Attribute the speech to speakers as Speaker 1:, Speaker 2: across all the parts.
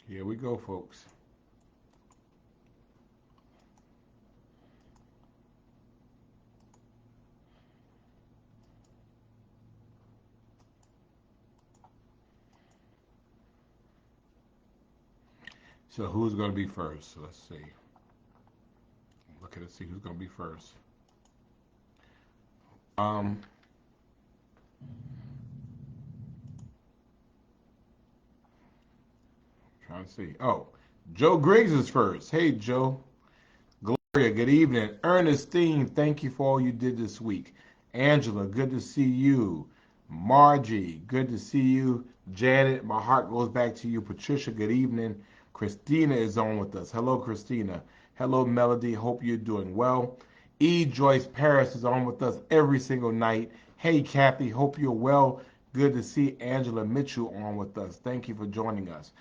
Speaker 1: Here we go, folks. So who's going to be first? Let's see. Look at it, see who's going to be first. Um, Trying to see. Oh, Joe Griggs is first. Hey, Joe. Gloria, good evening. Ernestine, thank you for all you did this week. Angela, good to see you. Margie, good to see you. Janet, my heart goes back to you. Patricia, good evening. Christina is on with us. Hello, Christina. Hello, Melody. Hope you're doing well. E. Joyce Paris is on with us every single night. Hey, Kathy. Hope you're well. Good to see Angela Mitchell on with us. Thank you for joining us.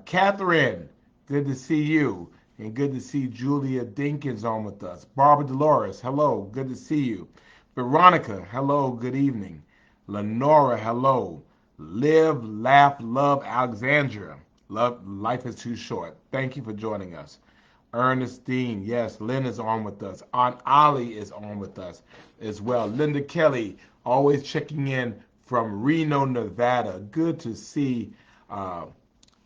Speaker 1: Catherine, good to see you. And good to see Julia Dinkins on with us. Barbara Dolores, hello. Good to see you. Veronica, hello. Good evening. Lenora, hello. Live, laugh, love, Alexandria. Love, life is too short. Thank you for joining us. Ernestine, yes, Lynn is on with us. Aunt Ollie is on with us as well. Linda Kelly, always checking in from Reno, Nevada. Good to see uh,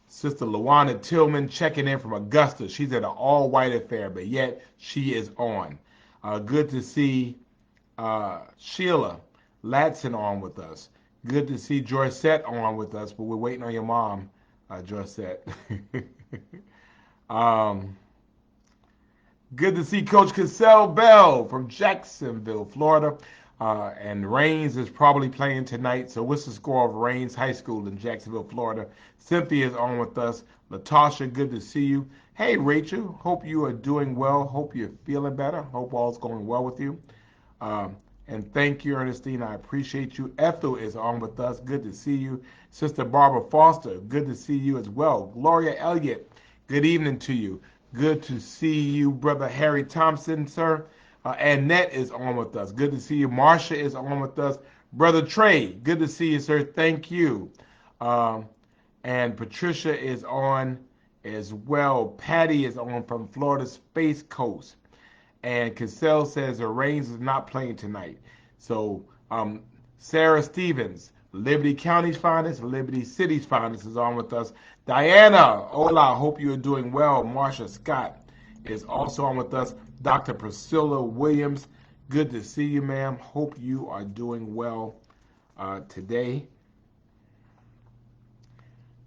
Speaker 1: Sister Luana Tillman checking in from Augusta. She's at an all-white affair, but yet she is on. Good to see Sheila Latson on with us. Good to see Joycette on with us, but we're waiting on your mom, Joycette. um, Good to see Coach Cassell Bell from Jacksonville, Florida. And Rains is probably playing tonight. So what's the score of Rains High School in Jacksonville, Florida? Cynthia is on with us. Latasha, good to see you. Hey, Rachel, hope you are doing well. Hope you're feeling better. Hope all's going well with you. Um, and thank you, Ernestine. I appreciate you. Ethel is on with us. Good to see you. Sister Barbara Foster, good to see you as well. Gloria Elliott, good evening to you. Good to see you, Brother Harry Thompson, sir. Annette is on with us. Good to see you. Marsha is on with us. Brother Trey, good to see you, sir. Thank you. Um, and Patricia is on as well. Patty is on from Florida Space Coast. And Cassell says the Reigns is not playing tonight. So Sarah Stevens, Liberty County's finest, Liberty City's finest is on with us. Diana, hola, hope you are doing well. Marsha Scott is also on with us. Dr. Priscilla Williams, good to see you, ma'am. Hope you are doing well today.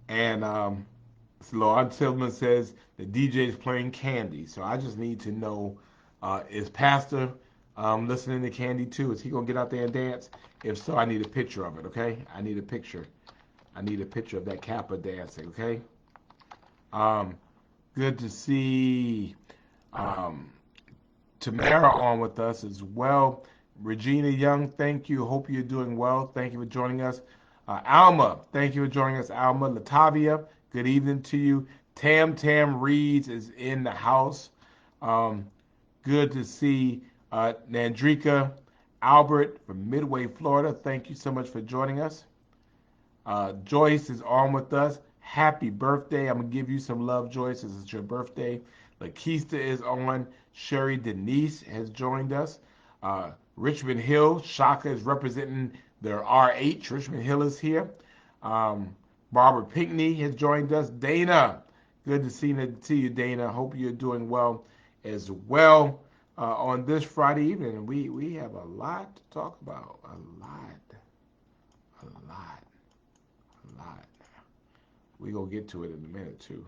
Speaker 1: And Lord Tillman says the DJ is playing Candy. So I just need to know, is Pastor listening to Candy too? Is he gonna get out there and dance? If so, I need a picture of it. Okay, I need a picture. I need a picture of that Kappa dancing. Okay. Um, Good to see um, Tamara on with us as well. Regina Young, thank you. Hope you're doing well. Thank you for joining us. Alma, thank you for joining us. Alma Latavia, good evening to you. Tam Reeds is in the house. Um, Good to see Nandrika Albert from Midway, Florida. Thank you so much for joining us. Joyce is on with us. Happy birthday. I'm going to give you some love, Joyce, as it's your birthday. Lakeista is on. Sherry Denise has joined us. Richmond Hill, Shaka is representing their RH. Richmond Hill is here. Um, Barbara Pinckney has joined us. Dana, good to see you, Dana. Hope you're doing well as well. On this Friday evening, we have a lot to talk about. A lot, a lot. We gonna get to it in a minute too.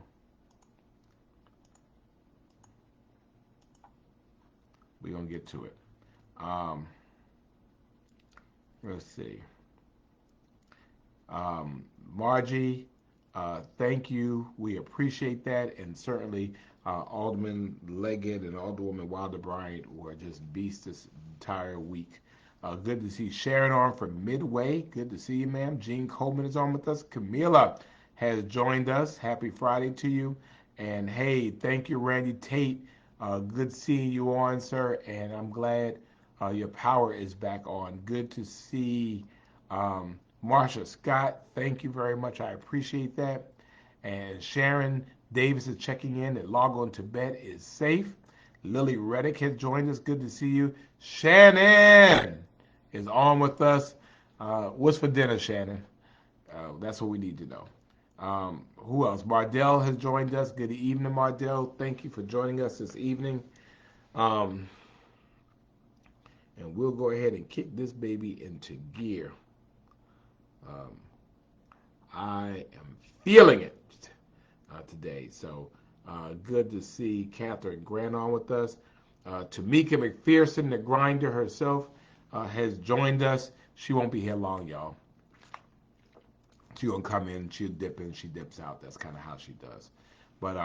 Speaker 1: We gonna get to it. Um, let's see. Margie, thank you. We appreciate that, and certainly Alderman Leggett and Alderwoman Wilder Bryant were just beasts this entire week. Good to see Sharon on from Midway. Good to see you, ma'am. Jean Coleman is on with us. Camila has joined us. Happy Friday to you. And hey, thank you, Randy Tate. Good seeing you on, sir. And I'm glad your power is back on. Good to see Marsha Scott. Thank you very much. I appreciate that. And Sharon Davis is checking in that log on to bed is safe. Lily Reddick has joined us. Good to see you. Shannon is on with us. What's for dinner, Shannon? That's what we need to know. Who else? Mardell has joined us. Good evening, Mardell. Thank you for joining us this evening. And we'll go ahead and kick this baby into gear. I am feeling it today. So good to see Catherine Grant on with us. Tamika McPherson, the grinder herself, has joined us. She won't be here long, y'all. She's going to come in, she'll dip in, she dips out. That's kind of how she does. But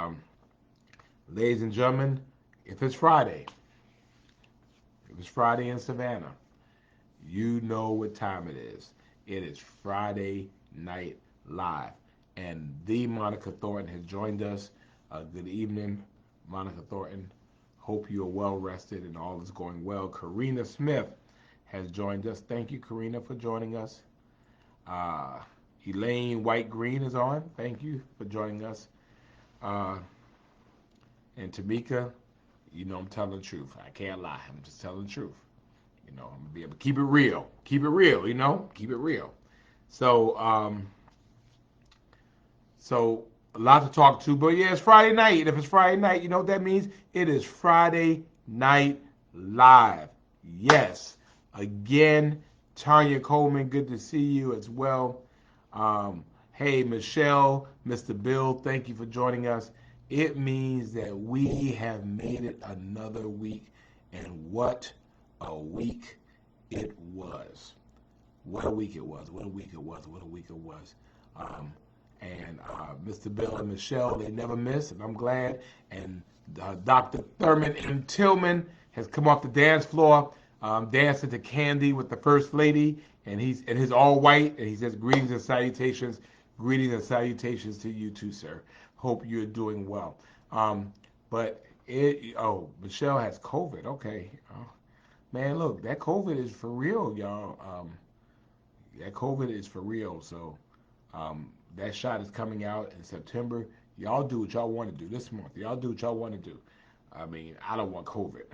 Speaker 1: ladies and gentlemen, if it's Friday in Savannah, you know what time it is. It is Friday Night Live. And the Monica Thornton has joined us. Good evening, Monica Thornton. Hope you are well rested and all is going well. Karina Smith has joined us. Thank you, Karina, for joining us. Elaine White Green is on. Thank you for joining us. And Tamika, you know I'm telling the truth. I can't lie. I'm just telling the truth. You know, I'm gonna be able to keep it real. Keep it real, you know? Keep it real. So, so a lot to talk to, but yeah, it's Friday night. And if it's Friday night, you know what that means? It is Friday Night Live. Yes. Again, Tanya Coleman, good to see you as well. Hey, Michelle, Mr. Bill, thank you for joining us. It means that we have made it another week, and what a week it was. What a week it was. What a week it was. What a week it was. And Mr. Bill and Michelle, they never miss, and I'm glad. And Dr. Thurman M. Tillman has come off the dance floor, dancing to Candy with the First Lady, and he's in his all white, and he says greetings and salutations. Greetings and salutations to you too, sir. Hope you're doing well. Michelle has COVID. Okay. Man, look, that COVID is for real, y'all. That COVID is for real. So that shot is coming out in September. Y'all do what y'all want to do this month. Y'all do what y'all want to do. I mean, I don't want COVID.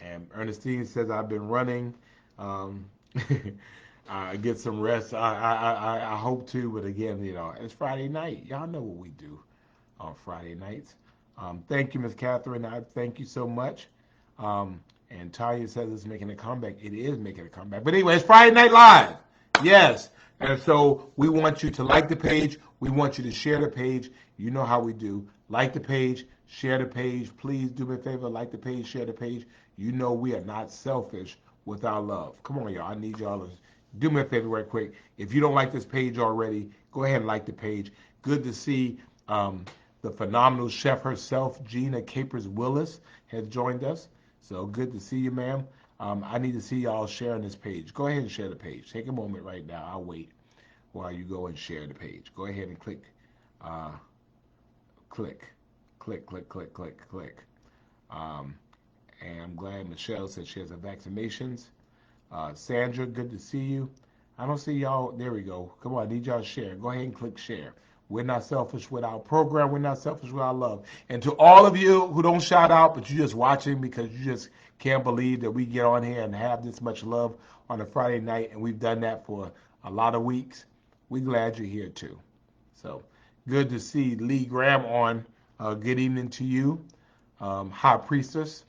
Speaker 1: And Ernestine says, I've been running. Get some rest. I hope to, but again, you know, it's Friday night. Y'all know what we do on Friday nights. Thank you, Miss Catherine. I thank you so much. And Tanya says it's making a comeback. It is making a comeback. But anyway, it's Friday Night Live. Yes. And so we want you to like the page. We want you to share the page. You know how we do. Like the page, share the page. Please do me a favor. Like the page, share the page. You know we are not selfish with our love. Come on, y'all. I need y'all to do me a favor right quick. If you don't like this page already, go ahead and like the page. Good to see the phenomenal chef herself, Gina Capers Willis, has joined us. So good to see you, ma'am. I need to see y'all sharing this page. Go ahead and share the page. Take a moment right now. I'll wait while you go and share the page. Go ahead and click. And I'm glad Michelle said she has her vaccinations. Sandra, good to see you. I don't see y'all. There we go. Come on, I need y'all to share. Go ahead and click share. We're not selfish with our program. We're not selfish with our love. And to all of you who don't shout out, but you're just watching because you just can't believe that we get on here and have this much love on a Friday night, and we've done that for a lot of weeks. We're glad you're here too. So good to see Lee Graham on. Good evening to you, High Priestess.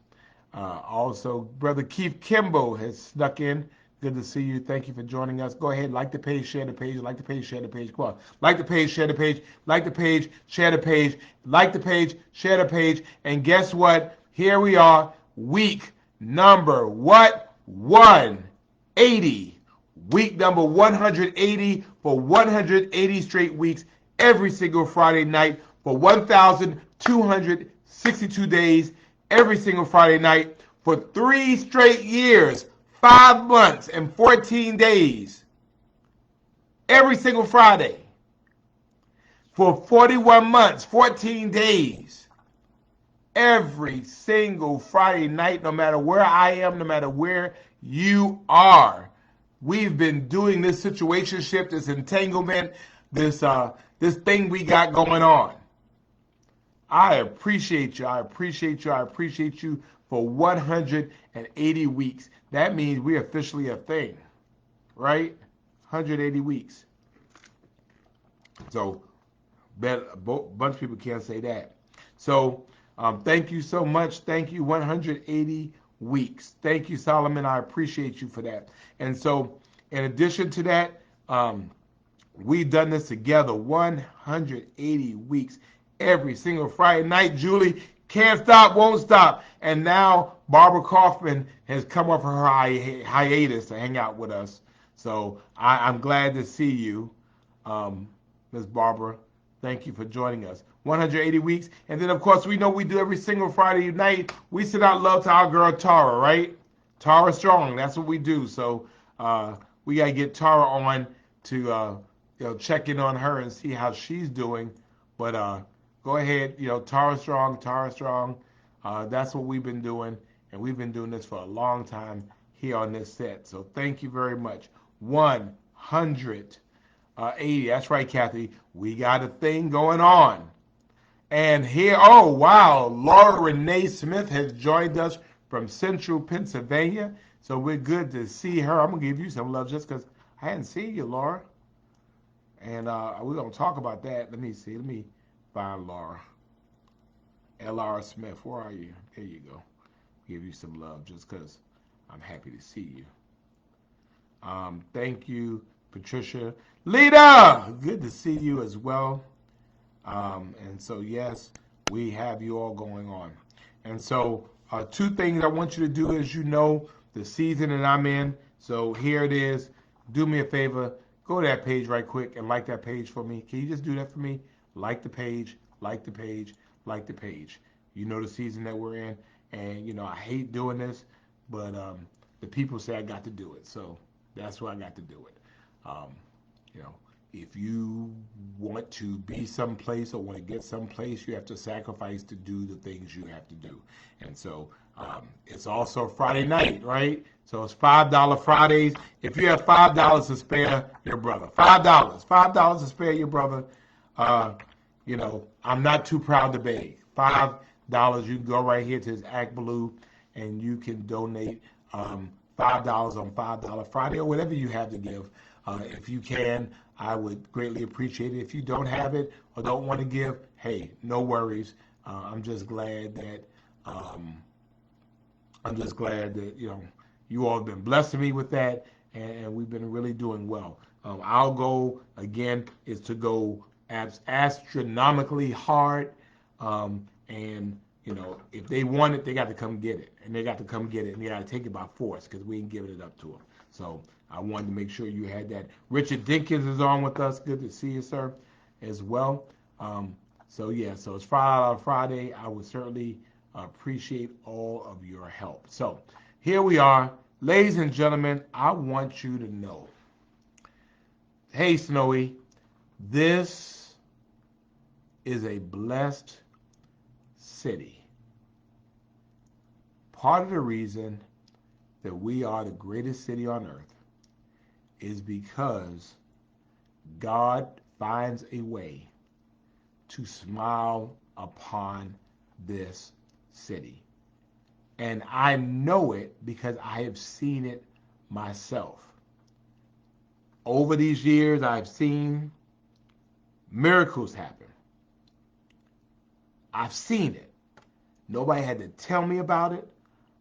Speaker 1: Also, Brother Keith Kimbo has snuck in. Good to see you. Thank you for joining us. Go ahead, like the page, share the page, like the page, share the page. Come on. Like the page, share the page, like the page, share the page, like the page, share the page. And guess what? Here we are, week number what? 180. Week number 180 for 180 straight weeks, every single Friday night for 1,262 days, every single Friday night for 3 straight years. 5 months and 14 days, every single Friday, for 41 months, 14 days, every single Friday night, no matter where I am, no matter where you are, we've been doing this situationship, this entanglement, this thing we got going on. I appreciate you. I appreciate you. I appreciate you for 180 weeks. That means we're officially a thing, right? 180 weeks. So, a bunch of people can't say that. So, thank you so much. Thank you, 180 weeks. Thank you, Solomon. I appreciate you for that. And so, in addition to that, we've done this together 180 weeks every single Friday night. Julie can't stop, won't stop. And now Barbara Kaufman has come off her hiatus to hang out with us. So I'm glad to see you, Ms. Barbara. Thank you for joining us. 180 weeks. And then, of course, we know we do every single Friday night. We send out love to our girl Tara, right? Tara Strong. That's what we do. So we got to get Tara on to check in on her and see how she's doing. But go ahead, Tara Strong, Tara Strong. That's what we've been doing, and we've been doing this for a long time here on this set. So thank you very much. 180. That's right, Kathy. We got a thing going on. And here, oh wow, Laura Renee Smith has joined us from Central Pennsylvania. So we're good to see her. I'm gonna give you some love just because I hadn't seen you, Laura. And we're gonna talk about that. Let me see. Let me find Laura. L.R. Smith, where are you? There you go. Give you some love just because I'm happy to see you. Thank you, Patricia. Lita, good to see you as well. And so, yes, we have you all going on. And so, two things I want you to do is, the season that I'm in. So here it is. Do me a favor. Go to that page right quick and like that page for me. Can you just do that for me? Like the page, like the page, like the page. You know the season that we're in. And, I hate doing this, but the people say I got to do it. So that's why I got to do it. If you want to be someplace or want to get someplace, you have to sacrifice to do the things you have to do. And so it's also Friday night, right? So it's $5 Fridays. If you have $5 to spare your brother, $5 to spare your brother, I'm not too proud to beg. $5, you can go right here to this Act Blue and you can donate $5 on $5 Friday or whatever you have to give. If you can, I would greatly appreciate it. If you don't have it or don't want to give, hey, no worries. I'm just glad that you all have been blessing me with that, and we've been really doing well. Our goal again is to go astronomically hard, and if they want it, they got to come get it, and they got to come get it, and they got to take it by force because we ain't giving it up to them. So I wanted to make sure you had that. Richard Dinkins is on with us. Good to see you, sir, as well. So it's $5 Friday. I would certainly appreciate all of your help. So here we are. Ladies and gentlemen, I want you to know, hey, Snowy, this is a blessed city. Part of the reason that we are the greatest city on earth is because God finds a way to smile upon this city. And I know it because I have seen it myself. Over these years, I've seen miracles happen. I've seen it. Nobody had to tell me about it.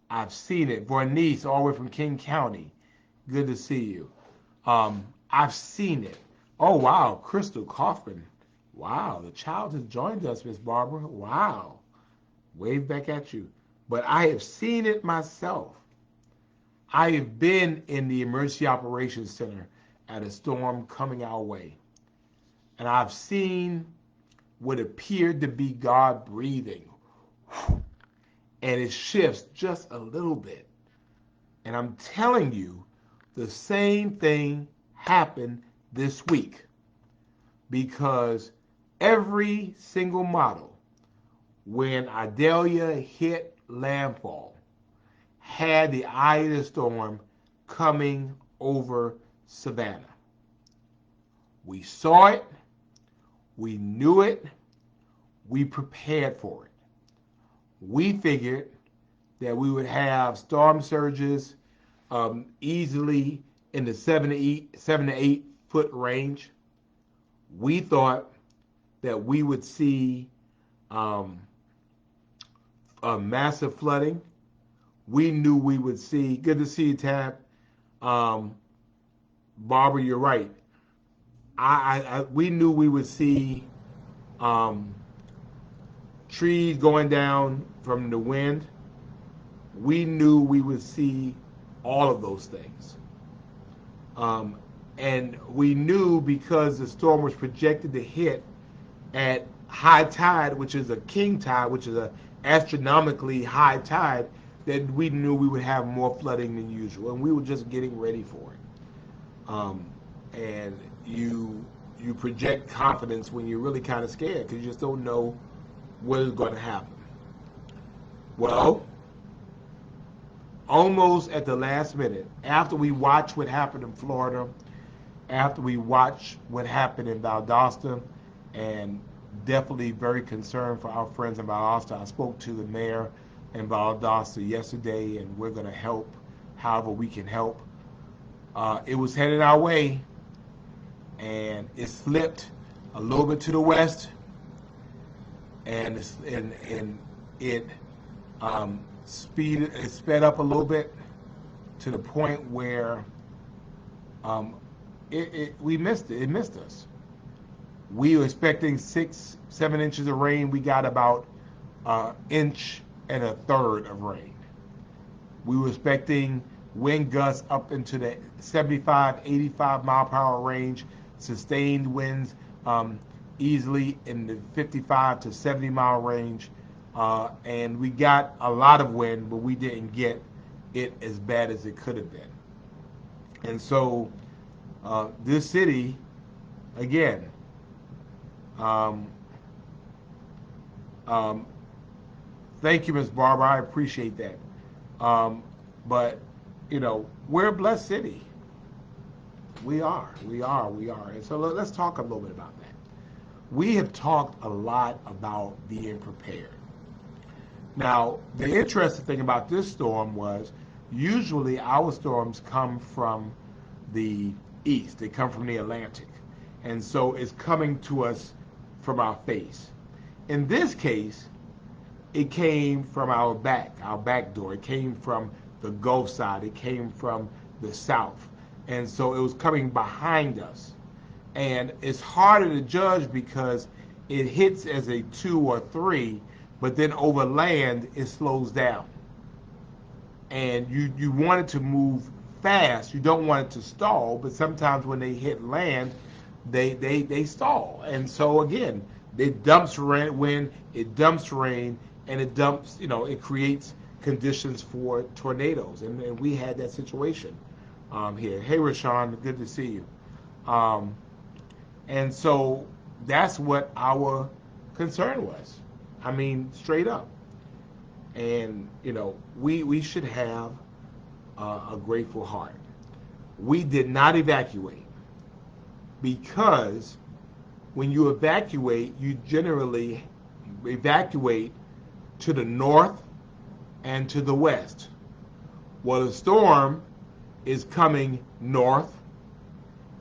Speaker 1: I've seen it. Bernice, all the way from King County. Good to see you. I've seen it. Oh, wow. Crystal Kaufman. Wow. The child has joined us, Miss Barbara. Wow. Wave back at you. But I have seen it myself. I have been in the Emergency Operations Center at a storm coming our way. And I've seen what appeared to be God breathing. And it shifts just a little bit. And I'm telling you, the same thing happened this week. Because every single model, when Idalia hit landfall, had the eye of the storm coming over Savannah. We saw it, we knew it, we prepared for it. We figured that we would have storm surges easily in the 7 to 8 foot range. We thought that we would see a massive flooding. We knew we would see. Good to see you, Tab. Barbara, you're right. We knew we would see um, trees going down from the wind. We knew we would see all of those things. And we knew because the storm was projected to hit at high tide, which is a king tide, which is an astronomically high tide, that we knew we would have more flooding than usual. And we were just getting ready for it. And you project confidence when you're really kind of scared because you just don't know what is going to happen. Well, almost at the last minute, after we watched what happened in Florida, after we watched what happened in Valdosta, and definitely very concerned for our friends in Valdosta. I spoke to the mayor in Valdosta yesterday, and we're going to help however we can help. It was headed our way, and it slipped a little bit to the west, and it sped up a little bit to the point where we missed it. It missed us. We were expecting 6-7 inches of rain. We got about an inch and a third of rain. We were expecting wind gusts up into the 75, 85 mile per hour range, sustained winds easily in the 55 to 70 mile range. And we got a lot of wind, but we didn't get it as bad as it could have been. And so this city, again, thank you, Ms. Barbara. I appreciate that. But, you know, we're a blessed city. We are. And so let's talk a little bit about that. We have talked a lot about being prepared. Now, the interesting thing about this storm was usually our storms come from the east. They come from the Atlantic. And so it's coming to us from our face. In this case, it came from our back door. It came from the Gulf side. It came from the south. And so it was coming behind us. And it's harder to judge because it hits as a 2 or 3, but then over land, it slows down. And you want it to move fast. You don't want it to stall, but sometimes when they hit land, they stall. And so again, it dumps wind, it dumps rain, and it dumps, it creates conditions for tornadoes. And we had that situation here. Hey, Rashawn, good to see you. And so that's what our concern was. I mean, straight up. And, we should have a grateful heart. We did not evacuate because when you evacuate, you generally evacuate to the north and to the west. Well, the storm is coming north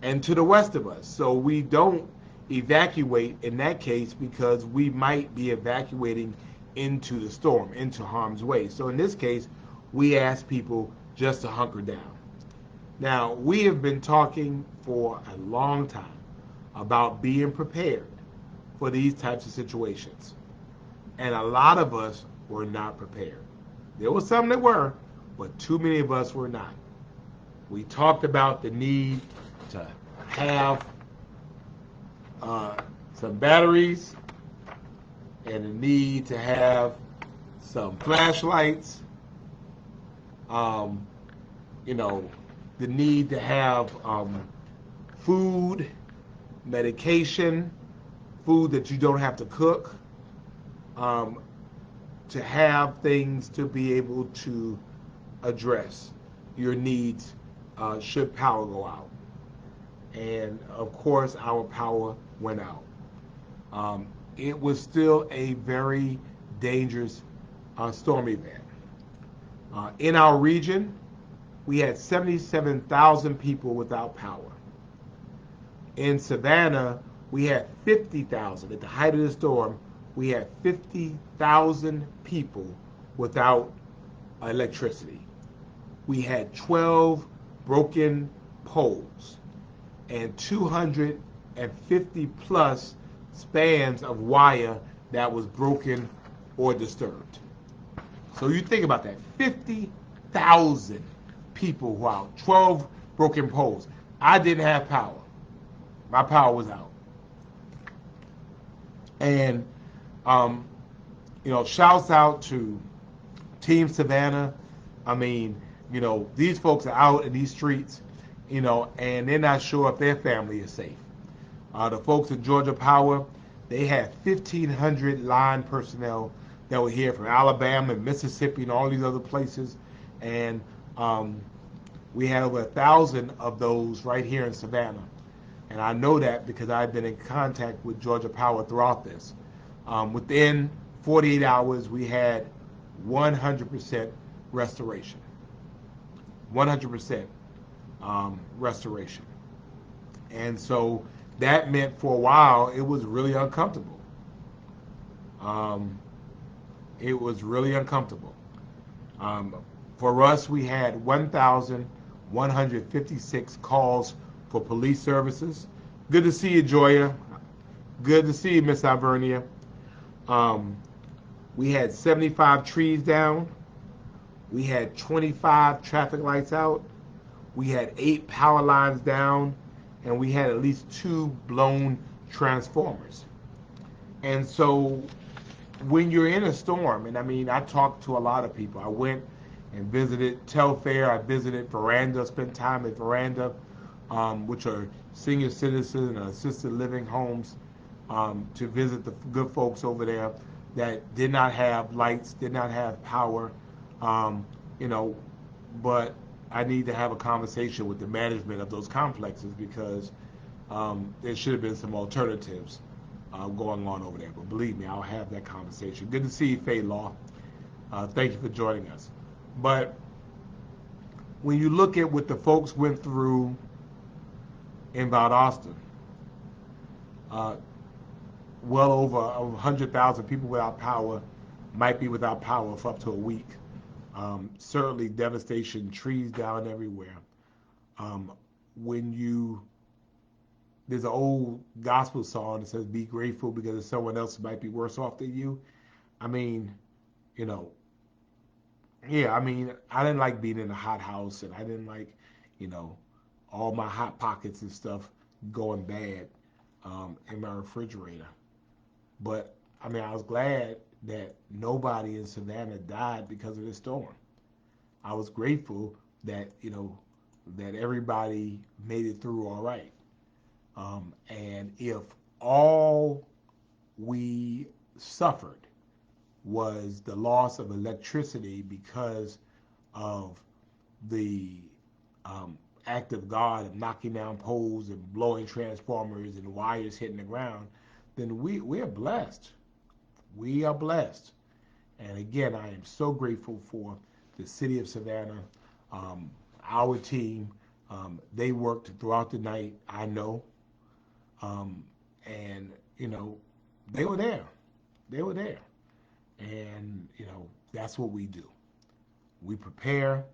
Speaker 1: and to the west of us. So we don't evacuate in that case because we might be evacuating into the storm, into harm's way. So in this case, we ask people just to hunker down. Now, we have been talking for a long time about being prepared for these types of situations. And a lot of us were not prepared. There were some that were, but too many of us were not. We talked about the need to have some batteries and the need to have some flashlights, the need to have food, medication, food that you don't have to cook, to have things to be able to address your needs should power go out. And of course, our power went out. Um, it was still a very dangerous storm event. In our region, we had 77,000 people without power. In Savannah, we had 50,000. At the height of the storm, we had 50,000 people without electricity. We had 12 broken poles and 250 plus spans of wire that was broken or disturbed. So you think about that, 50,000 people, wow, 12 broken poles. I didn't have power. My power was out. And, um, shouts out to Team Savannah. I mean, these folks are out in these streets, and they're not sure if their family is safe. The folks at Georgia Power, they had 1,500 line personnel that were here from Alabama and Mississippi and all these other places. And we had over 1,000 of those right here in Savannah. And I know that because I've been in contact with Georgia Power throughout this. Within 48 hours, we had 100% restoration. 100% restoration. And so that meant for a while it was really uncomfortable. Um, it was really uncomfortable. Um, for us, we had 1,156 calls for police services. Good to see you, Joya. Good to see you, Miss Alvernia. Um, we had 75 trees down. We had 25 traffic lights out. We had 8 power lines down. And we had at least 2 blown transformers. And so when you're in a storm, and I mean, I talked to a lot of people. I went and visited Telfair. I visited Veranda, spent time at Veranda, which are senior citizen and assisted living homes, to visit the good folks over there that did not have lights, did not have power, um, you know, but I need to have a conversation with the management of those complexes because there should have been some alternatives going on over there. But believe me, I'll have that conversation. Good to see you, Faye Law. Thank you for joining us. But when you look at what the folks went through in Valdosta, uh, well over 100,000 people without power might be without power for up to a week. Certainly devastation, trees down everywhere. Um, when you, there's an old gospel song that says, "Be grateful because someone else might be worse off than you." I mean, you know, yeah, I mean, I didn't like being in a hot house, and I didn't like, you know, all my hot pockets and stuff going bad in my refrigerator. But I mean, I was glad that nobody in Savannah died because of this storm. I was grateful that that everybody made it through all right. And if all we suffered was the loss of electricity because of the act of God of knocking down poles and blowing transformers and wires hitting the ground, then we are blessed. We are blessed. And again, I am so grateful for the city of Savannah, um, our team. They worked throughout the night, I know. Um, and, they were there. They were there. And, that's what we do. We prepare,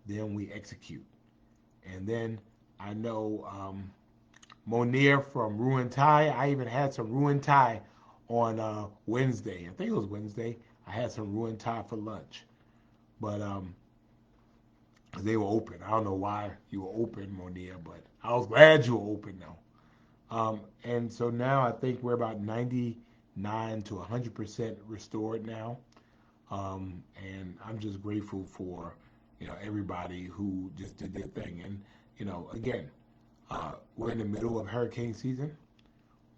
Speaker 1: then we execute. And then I know Monier from Ruin Thai. I even had some Ruin Thai on Wednesday. I think it was Wednesday. I had some Ruin Thai for lunch, but 'cause they were open. I don't know why you were open, Monier, but I was glad you were open though. And so now I think we're about 99 to 100% restored now. And I'm just grateful for everybody who just did their thing. And again, we're in the middle of hurricane season.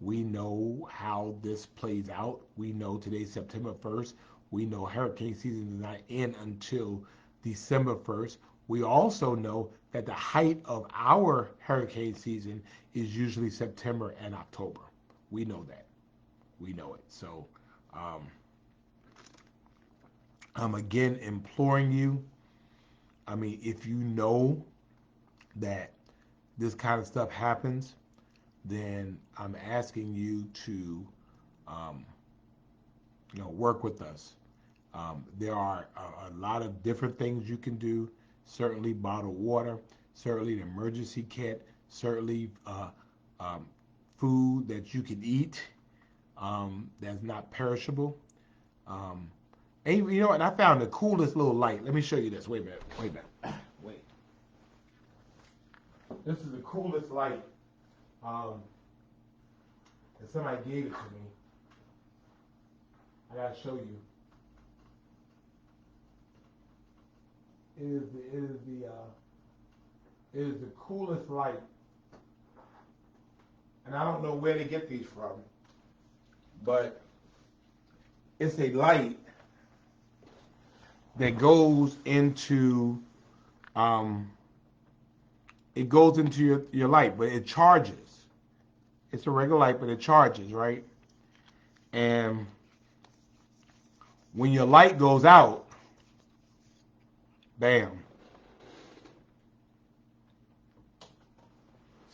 Speaker 1: We know how this plays out. We know today's September 1st. We know hurricane season is not in until December 1st, We also know that the height of our hurricane season is usually September and October. We know that. We know it. So I'm again imploring you. I mean, if you know that this kind of stuff happens, then I'm asking you to, um, work with us. There are a lot of different things you can do. Certainly bottled water, certainly an emergency kit, certainly food that you can eat that's not perishable. Um, and and I found the coolest little light. Let me show you this. Wait a minute. Wait a minute. Wait. This is the coolest light. And somebody gave it to me. I gotta show you. It is the coolest light, and I don't know where to get these from, but it's a light that goes into your light, but it charges. It's a regular light, but it charges, right? And when your light goes out, bam.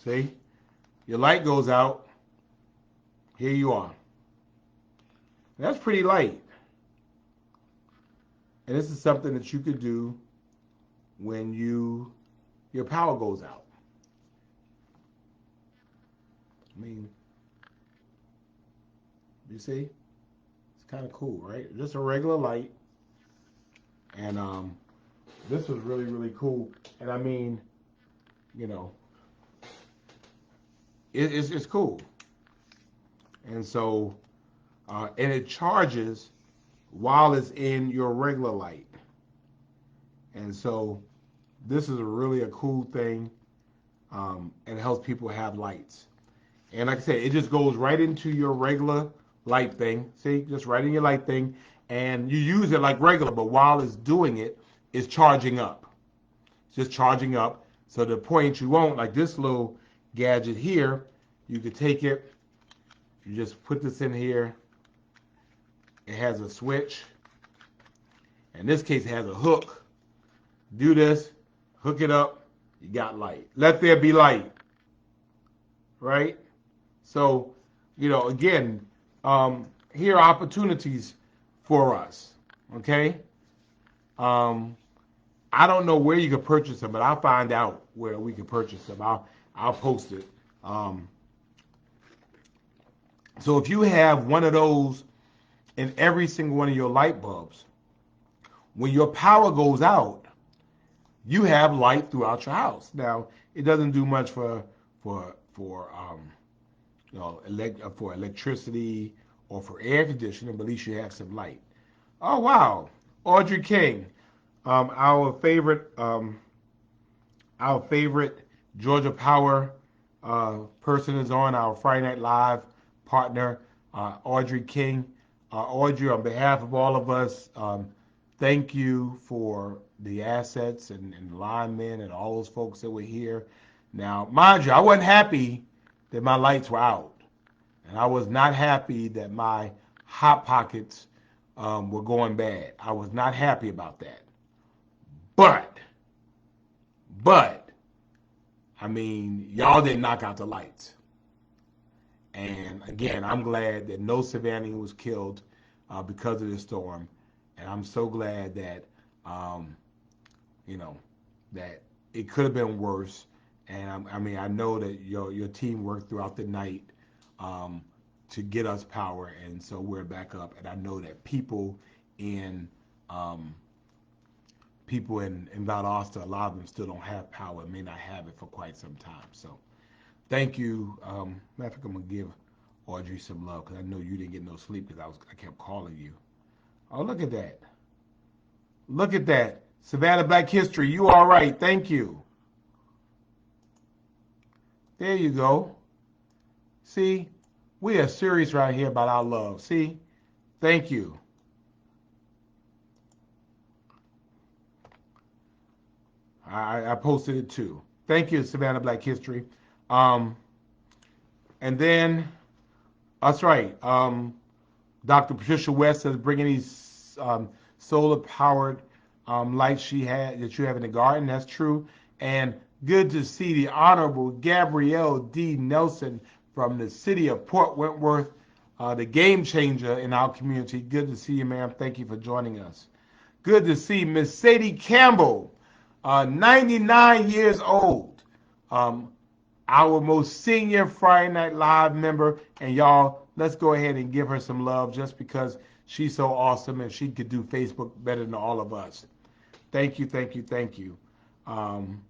Speaker 1: See? Your light goes out. Here you are. That's pretty light. And this is something that you could do when your power goes out. I mean, you see? It's kind of cool, right? Just a regular light. And this was really, really cool. And I mean, it's cool. And so, and it charges while it's in your regular light. And so this is really a cool thing. And it helps people have lights. And like I said, it just goes right into your regular light thing. See, just right in your light thing. And you use it like regular, but while it's doing it, it's charging up. It's just charging up. So the point you won't, like this little gadget here, you could take it, you just put this in here. It has a switch. In this case, it has a hook. Do this, hook it up, you got light. Let there be light. Right? So, again, here are opportunities for us. Okay? I don't know where you can purchase them, but I'll find out where we can purchase them. I'll post it. So if you have one of those in every single one of your light bulbs, when your power goes out, you have light throughout your house. Now, it doesn't do much for electricity or for air conditioning, but at least you have some light. Oh wow, Audrey King, our favorite Georgia Power person is on, our Friday Night Live partner, Audrey King. Audrey, on behalf of all of us, thank you for the assets and linemen and all those folks that were here. Now, mind you, I wasn't happy that my lights were out. And I was not happy that my Hot Pockets were going bad. I was not happy about that. But, I mean, y'all didn't knock out the lights. And again, I'm glad that no civilian was killed because of the storm. And I'm so glad that, that it could have been worse. And I know that your team worked throughout the night to get us power, and so we're back up. And I know that people in Valdosta, a lot of them still don't have power, may not have it for quite some time. So thank you. Matter of fact, I'm gonna give Audrey some love because I know you didn't get no sleep because I kept calling you. Oh, look at that. Look at that. Savannah Black History, you all right. Thank you. There you go. See, we are serious right here about our love. See, thank you. I posted it too. Thank you, Savannah Black History. Um, and then that's right. Dr. Patricia West is bringing these solar powered lights she had that you have in the garden. That's true. And good to see the Honorable Gabrielle D. Nelson from the city of Port Wentworth, the game changer in our community. Good to see you, ma'am. Thank you for joining us. Good to see Miss Sadie Campbell, 99 years old. Um, our most senior Friday Night Live member. And y'all, let's go ahead and give her some love just because she's so awesome and she could do Facebook better than all of us. Thank you, thank you, thank you. Um,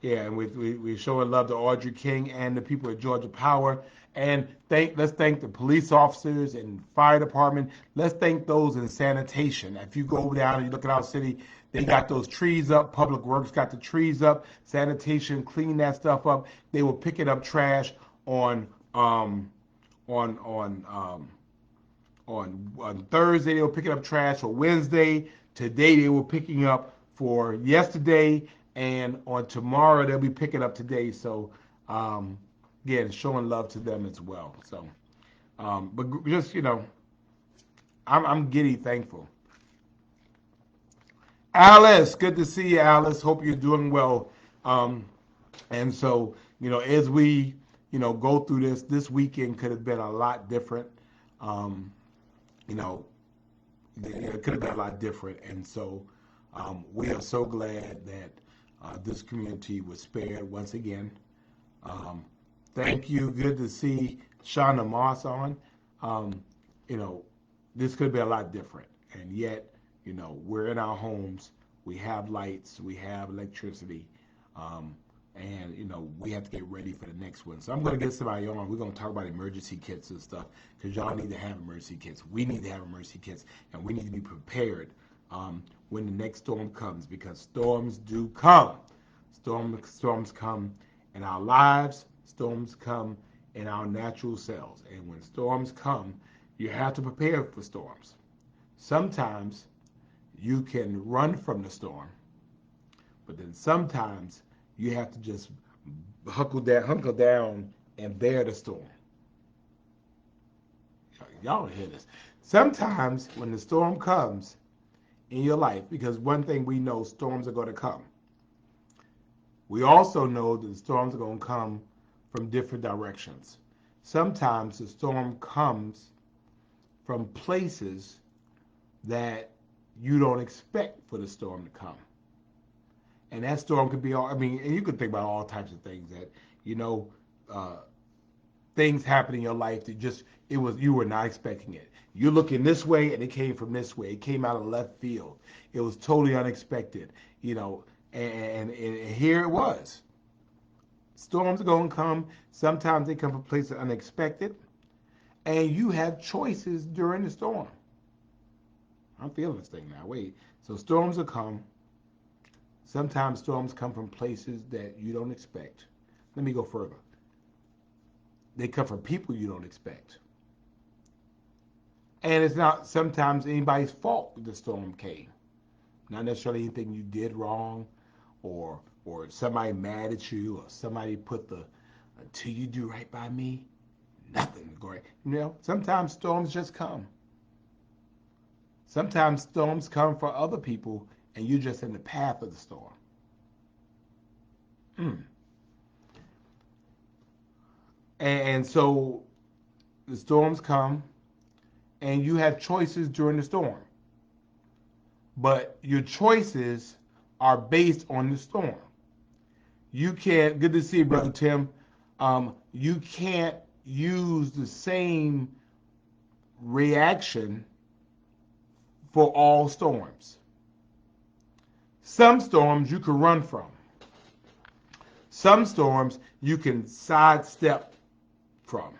Speaker 1: yeah, and we showing love to Audrey King and the people at Georgia Power. And let's thank the police officers and fire department. Let's thank those in sanitation. If you go over down and you look at our city, they got those trees up. Public Works got the trees up. Sanitation clean that stuff up. They were picking up trash on on on um, on Thursday. They were picking up trash for Wednesday. Today they were picking up for yesterday, and on tomorrow they'll be picking up today. So again, showing love to them as well. So, but just I'm giddy thankful. Alice, good to see you, Alice. Hope you're doing well. Um, and so, as we, go through this weekend could have been a lot different. Um, you know, it could have been a lot different. And so, we are so glad that this community was spared once again. Um, Thank you. Good to see Shauna Moss on. Um, you know, this could be a lot different. And yet, we're in our homes. We have lights. We have electricity. Um, and, we have to get ready for the next one. So I'm going to get somebody on. We're going to talk about emergency kits and stuff because y'all need to have emergency kits. We need to have emergency kits. And we need to be prepared when the next storm comes because storms do come. Storms come in our lives. Storms come in our natural selves. And when storms come, you have to prepare for storms. Sometimes you can run from the storm, but then sometimes you have to just hunker down and bear the storm. Y'all hear this. Sometimes when the storm comes in your life, because one thing we know, storms are going to come. We also know that the storms are going to come from different directions. Sometimes the storm comes from places that you don't expect for the storm to come. And that storm could be and you could think about all types of things that, uh, things happen in your life that you were not expecting it. You're looking this way and it came from this way. It came out of left field. It was totally unexpected, and here it was. Storms are going to come. Sometimes they come from places unexpected. And you have choices during the storm. I'm feeling this thing now. Wait. So storms will come. Sometimes storms come from places that you don't expect. Let me go further. They come from people you don't expect. And it's not sometimes anybody's fault that the storm came. Not necessarily anything you did wrong or somebody mad at you or somebody put the until you do right by me, nothing is going. Sometimes storms just come. Sometimes storms come for other people and you're just in the path of the storm. And so the storms come and you have choices during the storm. But your choices are based on the storm. You can't, good to see you, Brother Tim. You can't use the same reaction for all storms. Some storms you can run from. Some storms you can sidestep from.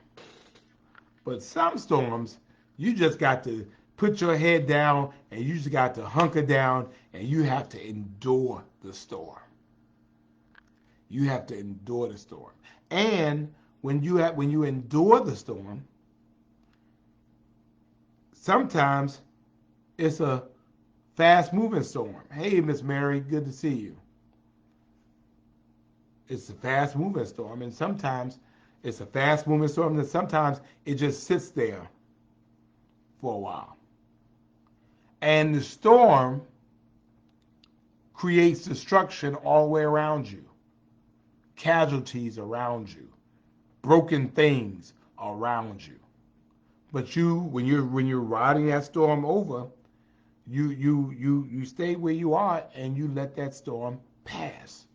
Speaker 1: But some storms, you just got to put your head down and you just got to hunker down and you have to endure the storm. You have to endure the storm. And when you endure the storm, sometimes it's a fast moving storm. Hey, Miss Mary, good to see you. It's a fast moving storm, and sometimes it's a fast moving storm, and sometimes it just sits there for a while. And the storm creates destruction all the way around you, casualties around you, broken things around you. But when you're riding that storm over, you stay where you are and you let that storm pass.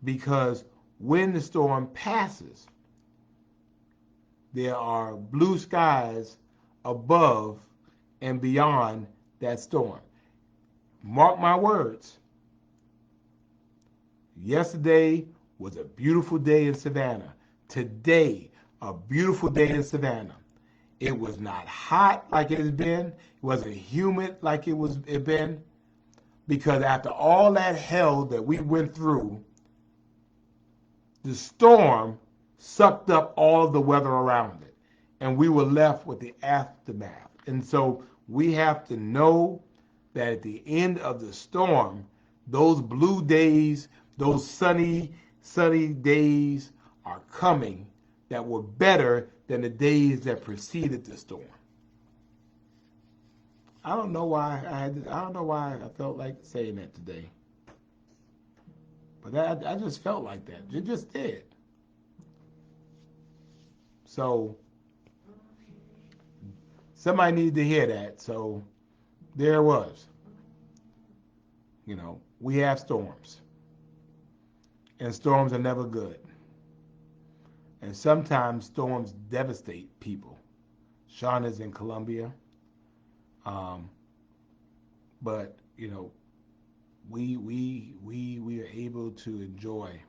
Speaker 1: Because when the storm passes, there are blue skies above and beyond that storm. Mark my words. Yesterday was a beautiful day in Savannah. Today, a beautiful day in Savannah. It was not hot like it has been. It wasn't humid like it been. Because after all that hell that we went through, the storm sucked up all of the weather around it. And we were left with the aftermath. And so we have to know that at the end of the storm, those blue days, those sunny days are coming that were better than the days that preceded the storm. I don't know why I felt like saying that today. But I just felt like that. It just did. So somebody needed to hear that. So there it was. You know, we have storms. And storms are never good. And sometimes storms devastate people. Sean is in Colombia. But, you know, we are able to enjoy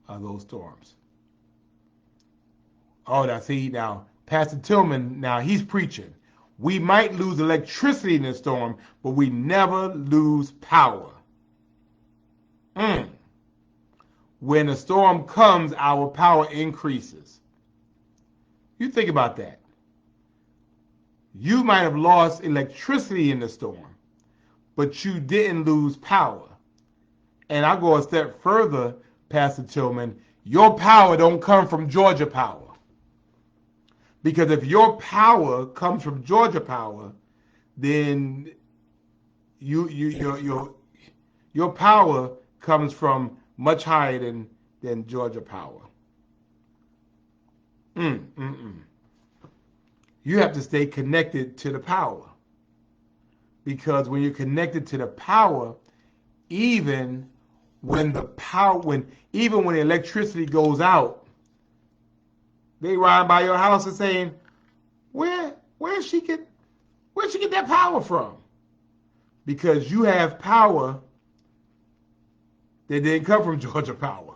Speaker 1: those storms. Oh, now, Pastor Tillman, now he's preaching. We might lose electricity in the storm, but we never lose power. When a storm comes, our power increases. You think about that. You might have lost electricity in the storm, but you didn't lose power. And I go a step further, Pastor Tillman, your power don't come from Georgia Power. Because if your power comes from Georgia Power, then your power comes from much higher than Georgia Power. You have to stay connected to the power. Because when you're connected to the power, even when the electricity goes out, they ride by your house and saying, where she get that power from? Because you have power that didn't come from Georgia Power.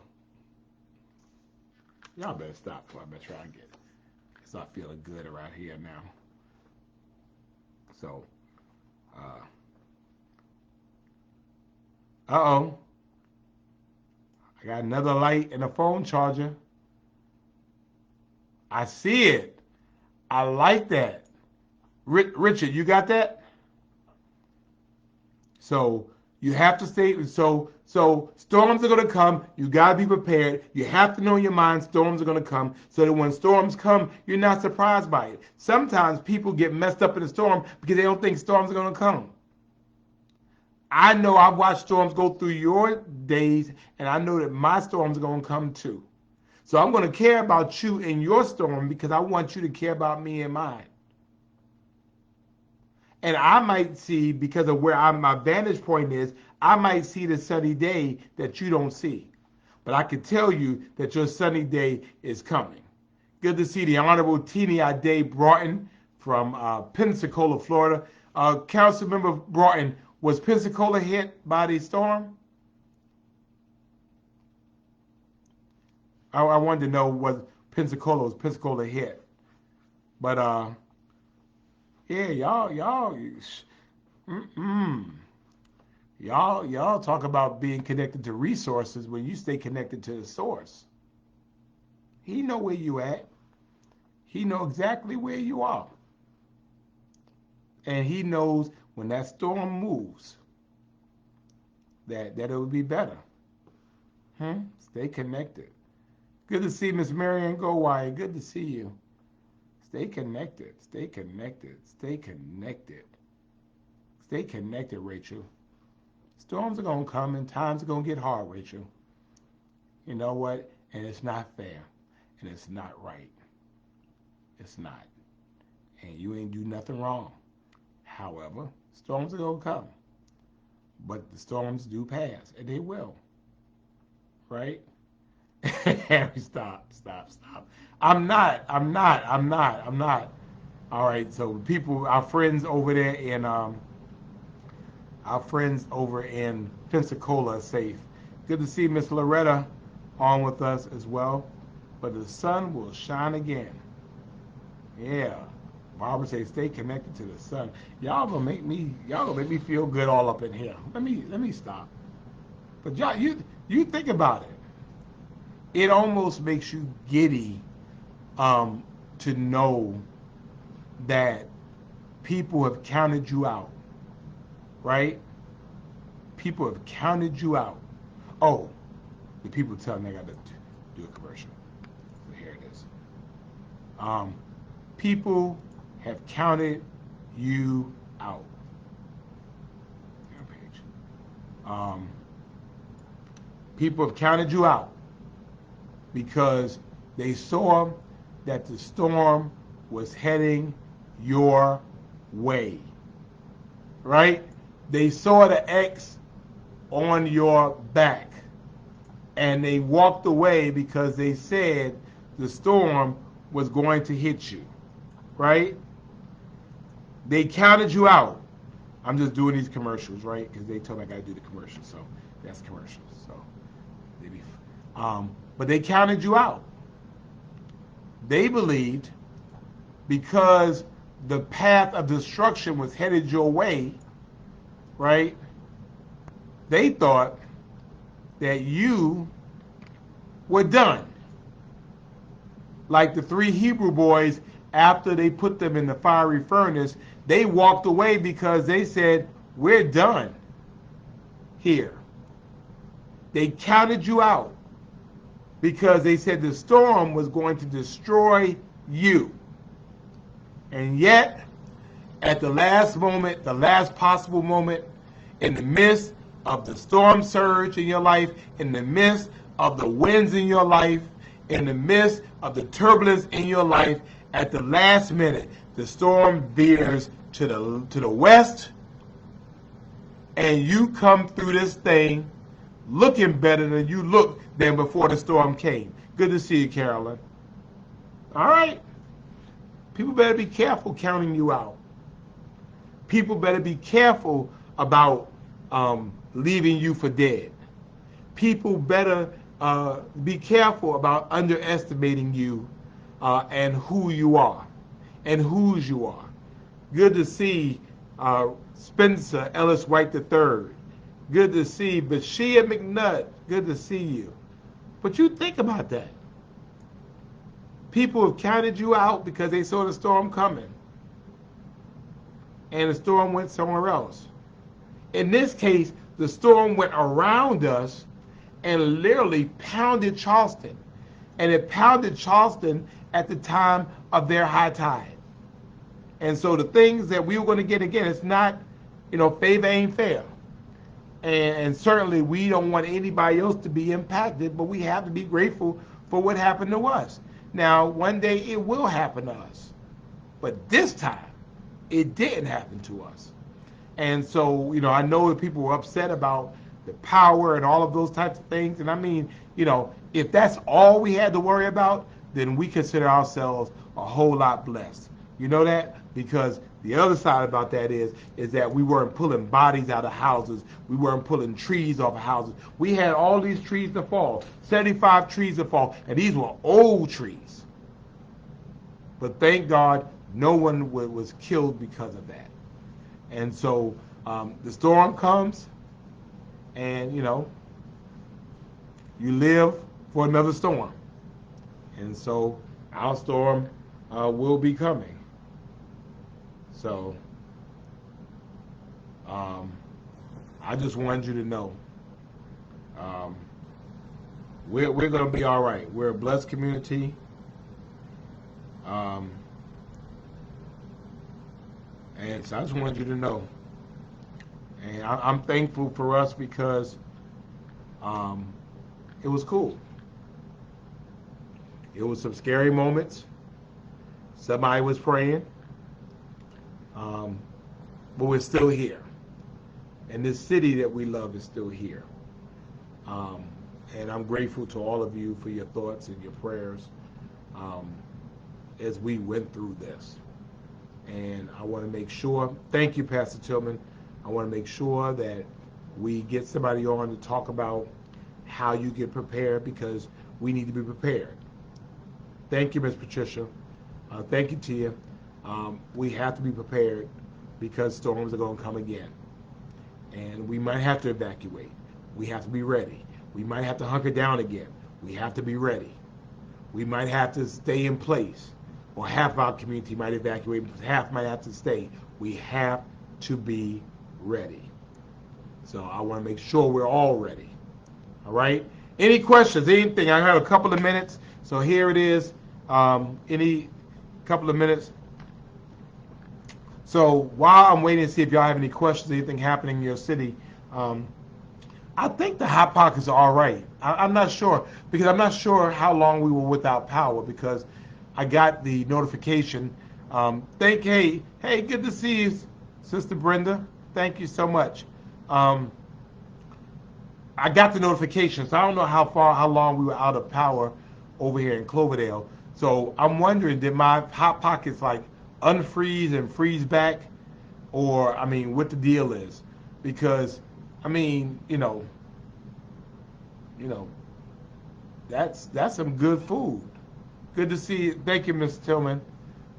Speaker 1: Y'all better stop before I better try and get it. It's not feeling good around here now. So, uh-oh. I got another light and a phone charger. I see it. I like that. Richard, you got that? So you have to stay. So storms are going to come. You got to be prepared. You have to know in your mind storms are going to come so that when storms come, you're not surprised by it. Sometimes people get messed up in a storm because they don't think storms are going to come. I know I've watched storms go through your days, and I know that my storms are going to come too. So I'm going to care about you in your storm because I want you to care about me and mine. And I might see, because of where my vantage point is, I might see the sunny day that you don't see. But I can tell you that your sunny day is coming. Good to see the Honorable Teeny Ade Broughton from Pensacola, Florida. Councilmember Broughton, was Pensacola hit by the storm? I wanted to know was Pensacola hit. But yeah, y'all talk about being connected to resources when you stay connected to the source. He know where you at. He know exactly where you are. And he knows when that storm moves that it will be better. Stay connected. Good to see Miss Marion Go Wyatt. Good to see you. Stay connected. Stay connected. Stay connected. Stay connected, Rachel. Storms are going to come and times are going to get hard, Rachel. You know what? And it's not fair. And it's not right. It's not. And you ain't do nothing wrong. However, storms are going to come. But the storms do pass. And they will. Right? Harry, stop. I'm not. All right, so people, our friends over in Pensacola are safe. Good to see Miss Loretta on with us as well. But the sun will shine again. Yeah. Barbara says, stay connected to the sun. Y'all gonna make me feel good all up in here. Let me stop. But y'all, you think about it. It almost makes you giddy to know that people have counted you out, right? People have counted you out. Oh, the people tell me I got to do a commercial. So here it is. People have counted you out. Page. People have counted you out because they saw that the storm was heading your way, right? They saw the X on your back and they walked away because they said the storm was going to hit you, right? They counted you out. I'm just doing these commercials, right? Because they told me I got to do the commercials, so that's commercials. So, but they counted you out. They believed because the path of destruction was headed your way, right? They thought that you were done. Like the 3 Hebrew boys, after they put them in the fiery furnace, they walked away because they said, we're done here. They counted you out because they said the storm was going to destroy you. And yet, at the last moment, the last possible moment, in the midst of the storm surge in your life, in the midst of the winds in your life, in the midst of the turbulence in your life, at the last minute, the storm veers to the west, and you come through this thing looking better than you looked than before the storm came. Good to see you, Carolyn. All right. People better be careful counting you out. People better be careful about leaving you for dead. People better be careful about underestimating you and who you are and whose you are. Good to see Spencer Ellis White III. Good to see Bashia McNutt. Good to see you. But you think about that. People have counted you out because they saw the storm coming. And the storm went somewhere else. In this case, the storm went around us and literally pounded Charleston. And it pounded Charleston at the time of their high tide. And so the things that we were going to get, again, it's not, favor ain't fair. And certainly we don't want anybody else to be impacted, but we have to be grateful for what happened to us. Now, one day it will happen to us. But this time, it didn't happen to us. And so, I know that people were upset about the power and all of those types of things. And I mean, if that's all we had to worry about, then we consider ourselves a whole lot blessed. You know that? Because the other side about that is that we weren't pulling bodies out of houses. We weren't pulling trees off of houses. We had all these trees to fall, 75 trees to fall, and these were old trees. But thank God no one was killed because of that. And so the storm comes, and, you live for another storm. And so our storm will be coming. So I just wanted you to know We're gonna be all right. We're a blessed community. Um, and so I just wanted you to know. And I'm thankful for us because um, it was cool. It was some scary moments. Somebody was praying, um, but we're still here. And this city that we love is still here. Um, and I'm grateful to all of you for your thoughts and your prayers um, as we went through this. And I want to make sure, thank you, Pastor Tillman. I want to make sure that we get somebody on to talk about how you get prepared because we need to be prepared. Thank you, Ms. Patricia. Thank you, Tia. We have to be prepared because storms are going to come again. And we might have to evacuate. We have to be ready. We might have to hunker down again. We have to be ready. We might have to stay in place. Or half of our community might evacuate, half might have to stay. We have to be ready. So I want to make sure we're all ready. All right? Any questions, anything? I have a couple of minutes. So here it is. Any couple of minutes. So while I'm waiting to see if y'all have any questions, anything happening in your city, I think the Hot Pockets are all right. I'm not sure because I'm not sure how long we were without power because I got the notification. Hey, good to see you, Sister Brenda. Thank you so much. I got the notification, so I don't know how long we were out of power over here in Cloverdale. So I'm wondering, did my Hot Pockets like unfreeze and freeze back, or I mean, what the deal is? Because I mean, that's some good food. Good to see you. Thank you, Mr. Tillman.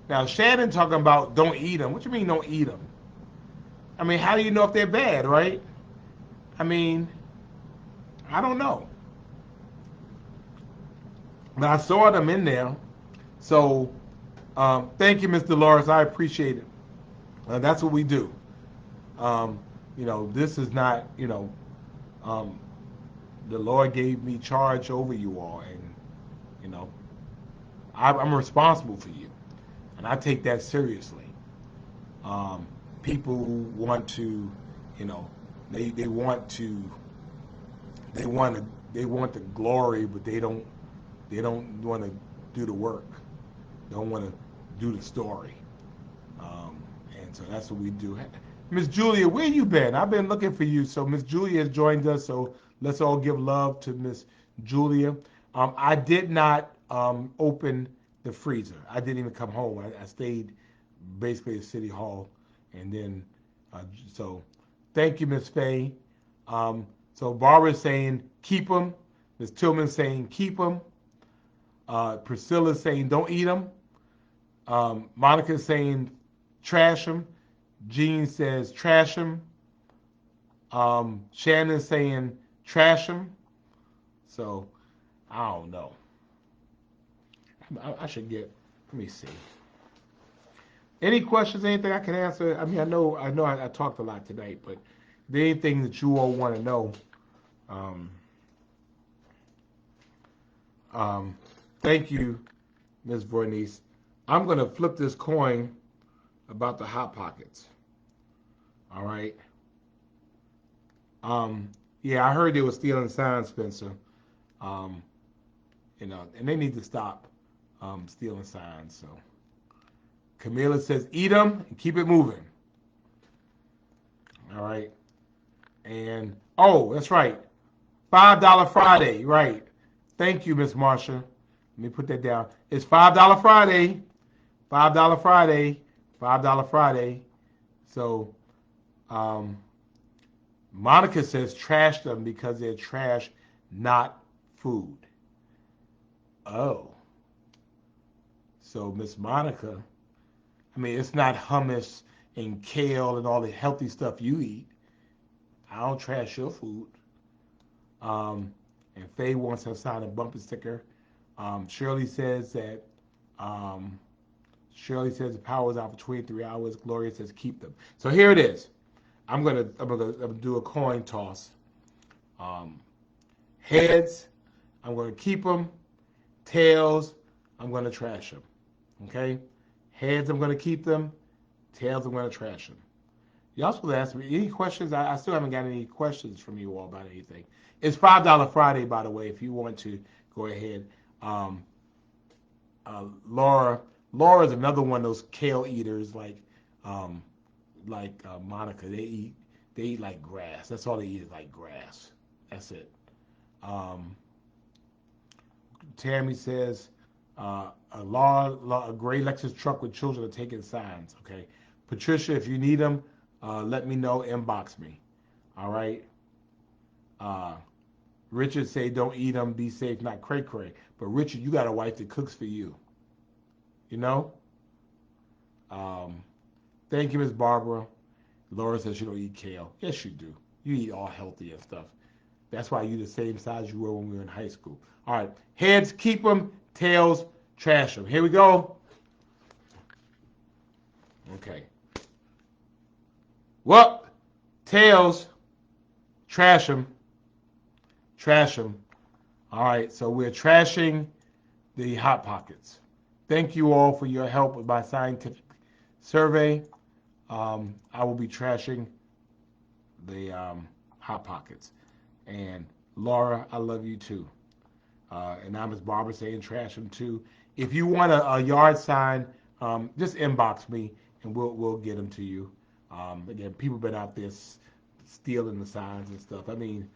Speaker 1: Now Shannon talking about don't eat them. What you mean don't eat them? I mean, how do you know if they're bad, right? I mean, I don't know. But I saw them in there. So thank you, Mr. Dolores. I appreciate it. That's what we do. Um, this is not, um, the Lord gave me charge over you all, and you know, I'm responsible for you, and I take that seriously. Um, People want to, you know, they want to, they want the glory, but they don't want to do the work. They don't want to do the story. And so that's what we do. Miss Julia, where you been? I've been looking for you. So Miss Julia has joined us. So let's all give love to Miss Julia. I did not open the freezer. I didn't even come home. I stayed basically at City Hall, and then so thank you, Miss Faye. So Barbara's saying keep them. Miss Tillman saying keep them. Priscilla's saying don't eat them. Monica's saying trash them. Jean says trash them. Shannon's saying trash them. So I don't know. I should get. Let me see. Any questions? Anything I can answer? I mean, I talked a lot tonight, but anything that you all want to know, um, thank you, Ms. Bernice. I'm gonna flip this coin about the Hot Pockets. All right. Yeah, I heard they were stealing signs, Spencer. Um, and they need to stop stealing signs. So Camila says, eat them and keep it moving. All right. And oh, that's right. $5 Friday, right? Thank you, Miss Marsha. Let me put that down. It's $5 Friday. $5 Friday. $5 Friday. So Monica says trash them because they're trash, not food. Oh. So Miss Monica, I mean, it's not hummus and kale and all the healthy stuff you eat. I don't trash your food. And Faye wants her sign a bumper sticker. Shirley says that Shirley says the power is out for 23 hours. Gloria says keep them. So here it is. I'm gonna do a coin toss. Heads, I'm going to keep them. Tails, I'm going to trash them. Okay? Heads, I'm going to keep them. Tails, I'm going to trash them. Y'all supposed to ask me any questions. I still haven't got any questions from you all about anything. It's $5 Friday, by the way, if you want to go ahead. Um, Laura's another one of those kale eaters um, Monica. They eat like grass. That's all they eat is like grass. That's it. Um, Tammy says a gray Lexus truck with children are taking signs. Okay, Patricia, if you need them, let me know. Inbox me. All right. Uh, Richard say don't eat them. Be safe, not cray cray. But Richard, you got a wife that cooks for you. You know. Um, Thank you, Miss Barbara. Laura says you don't eat kale. Yes, you do. You eat all healthy and stuff. That's why you're the same size you were when we were in high school. All right. Heads, keep them. Tails, trash them. Here we go. Okay. Well, tails, trash them. Trash them. All right. So we're trashing the Hot Pockets. Thank you all for your help with my scientific survey. I will be trashing the Hot Pockets. And Laura, I love you too. And I'm as Barbara saying, trash them too. If you want a yard sign, just inbox me and we'll get them to you. Again, people been out there stealing the signs and stuff. I mean,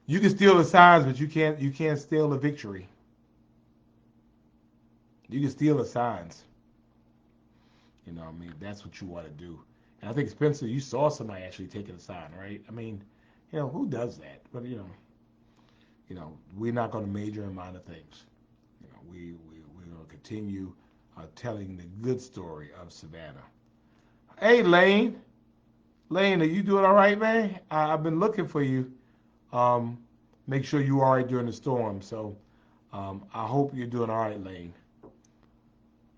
Speaker 1: you can steal the signs, but you can't steal the victory. You can steal the signs. You know, I mean, that's what you want to do. And I think Spencer, you saw somebody actually taking a sign, right? I mean, who does that? But we're not going to major in minor things. We're going to continue telling the good story of Savannah. Hey, Lane. Lane, are you doing all right, man? I've been looking for you. Um, Make sure you're all right during the storm. So I hope you're doing all right, Lane.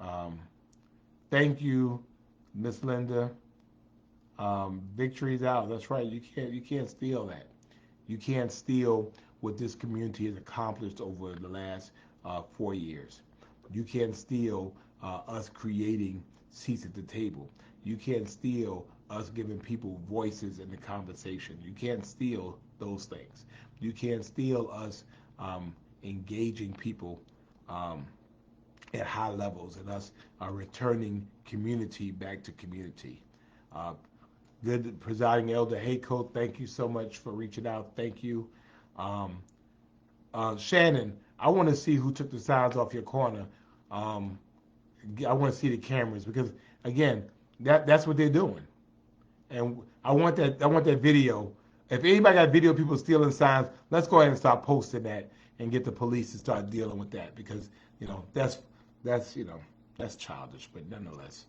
Speaker 1: Um, Thank you, Miss Linda. Victory's out. That's right. You can't steal that. You can't steal what this community has accomplished over the last 4 years. You can't steal us creating seats at the table. You can't steal us giving people voices in the conversation. You can't steal those things. You can't steal us engaging people um, at high levels and us returning community back to community. Uh, Good presiding elder Haycoat, thank you so much for reaching out. Thank you. Um, Shannon, I want to see who took the signs off your corner. Um, I want to see the cameras because again, that's what they're doing. And I want that video. If anybody got video of people stealing signs, let's go ahead and start posting that and get the police to start dealing with that because that's childish, but nonetheless.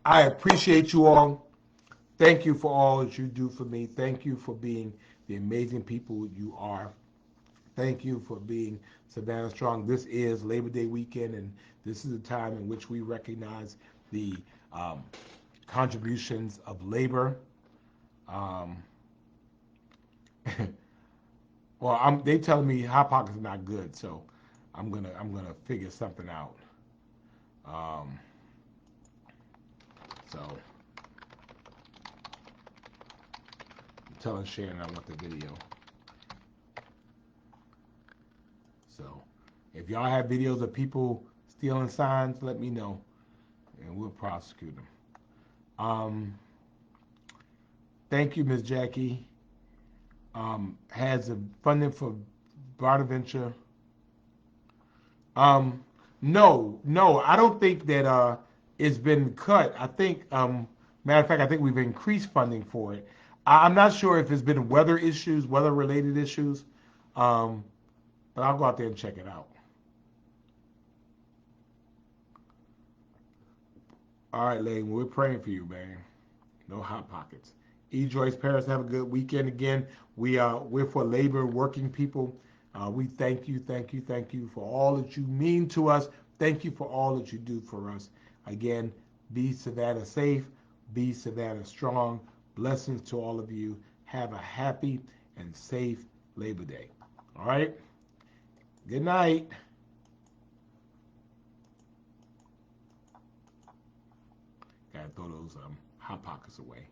Speaker 1: I appreciate you all. Thank you for all that you do for me. Thank you for being the amazing people you are. Thank you for being Savannah Strong. This is Labor Day weekend, and this is a time in which we recognize the um, contributions of labor. Um, well, they telling me Hot Pockets is not good, so I'm gonna figure something out. Um, so I'm telling Sharon I want the video. So if y'all have videos of people stealing signs, let me know, and we'll prosecute them. Um, Thank you, Ms. Jackie. Has a funding for Bonaventure. Um, no, I don't think that it's been cut. I think, matter of fact, I think we've increased funding for it. I'm not sure if it's been weather-related issues, um, but I'll go out there and check it out. All right, Lane, we're praying for you, man. No hot pockets. E. Joyce Paris, have a good weekend again. We're for labor, working people. We thank you, thank you, thank you for all that you mean to us. Thank you for all that you do for us. Again, be Savannah safe, be Savannah strong. Blessings to all of you. Have a happy and safe Labor Day. All right. Good night. Gotta throw those hot pockets away.